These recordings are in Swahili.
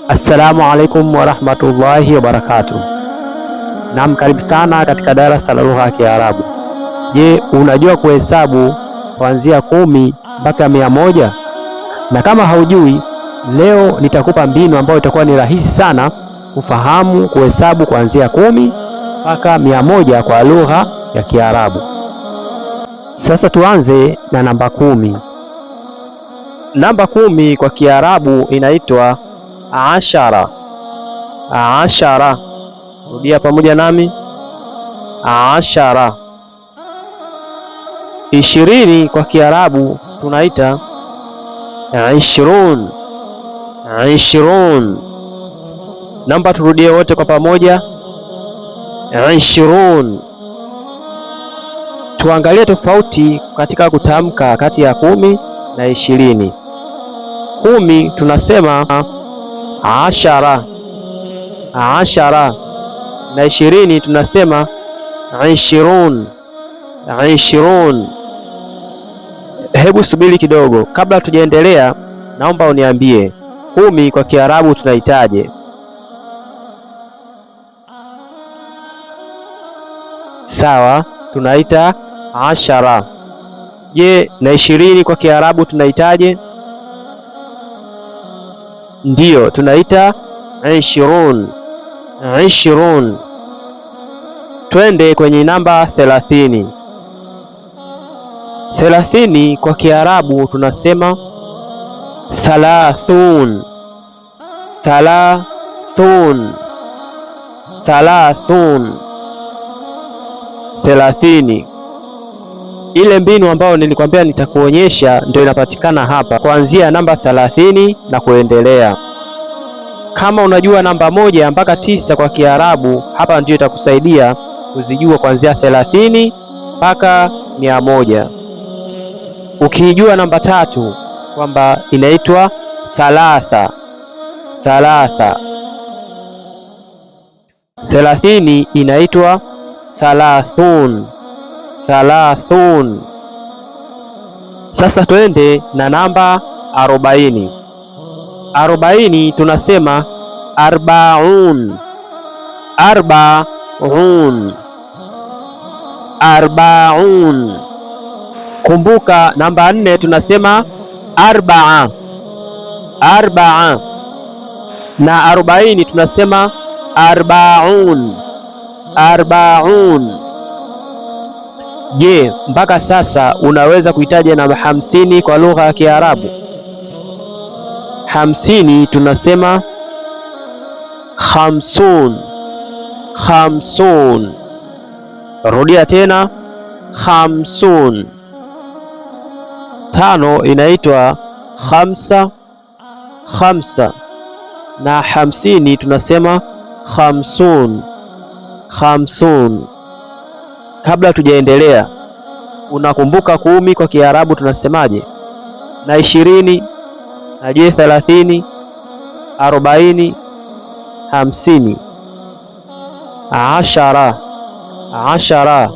Assalamu alaikum warahmatullahi wabarakatuh. Naam, karibu sana katika darasa la lugha ya Kiarabu. Je, unajua kuhesabu kuanzia 10 mpaka 100? Na kama haujui, leo nitakupa mbinu ambayo itakuwa ni rahisi sana kufahamu kuhesabu kuanzia 10 mpaka 100 kwa lugha ya Kiarabu. Sasa tuanze na namba 10. Namba 10 kwa Kiarabu inaitwa ashara. Ashara. Rudia pamoja nami. Ashara. 20 kwa Kiarabu tunaita ishrun. Ishrun. Namba turudie wote kwa pamoja. Ishrun. Tuangalie tofauti katika kutamka kati ya 10 na 20. 10 tunasema ashara. Ashara. Na 20 tunasema ishrun. Ishrun. Hebu subiri kidogo, kabla tujaendelea, naomba uniambie 10 kwa Kiarabu tunahitaje? Sawa, tunaita ashara. Je, na 20 kwa Kiarabu tunahitaje? Ndiyo, tunaita ishrun. Ishrun. Twende kwenye namba 30. 30 kwa Kiarabu tunasema thalathun. Thalathun. Thalathun. 30. Ile mbinu ambayo nilikwambia nitakuonyesha ndio inapatikana hapa kuanzia namba 30 na kuendelea. Kama unajua namba 1 mpaka 9 kwa Kiarabu, hapa ndio itakusaidia kuzijua kuanzia 30 mpaka 100. Ukijua namba 3 kwamba inaitwa thalatha. Thalatha. 30 inaitwa thalathun. Thalathun. Sasa twende na namba 40. 40 tunasema arbaun. Arbaun. Arbaun. Kumbuka namba 4 tunasema arbaa. Arbaa. Na 40 tunasema arbaun. Arbaun. Je, mpaka sasa unaweza kuitaja namba 50 kwa lugha ya Kiarabu? 50 tunasema khamsun. Khamsun. Rudia tena, khamsun. 5 inaitwa khamsa. Khamsa. Na 50 tunasema khamsun. Khamsun. Kabla tujaendelea, unakumbuka 10 kwa Kiarabu tunasemaje? Na 20? Na je 30, 40, 50? Ashara. Ashara.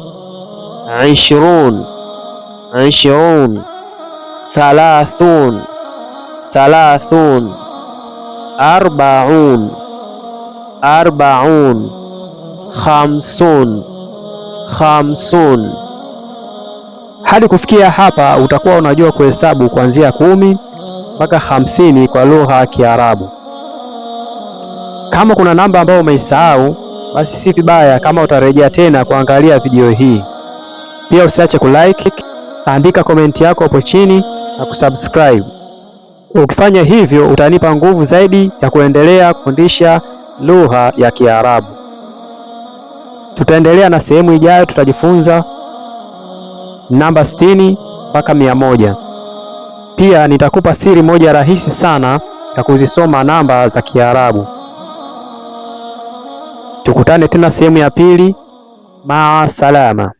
Ishrun. Ishrun. Thalathun. Thalathun. Arbaun. Arbaun. Khamsun. Khamsun. Hadi kufikia hapa utakuwa unajua kuhesabu kuanzia 10 mpaka 50 kwa lugha ya Kiarabu. Kama kuna namba ambayo umeisahau, basi si vibaya kama utarejea tena kuangalia video hii. Pia usiache kulike, andika komenti yako hapo chini na kusubscribe. Ukifanya hivyo utanipa nguvu zaidi ya kuendelea kufundisha lugha ya Kiarabu. Tutaendelea na sehemu ijayo, tutajifunza namba 60 mpaka 100. Pia nitakupa siri moja rahisi sana ya kuzisoma namba za Kiarabu. Tukutane tena sehemu ya pili. Maa salama.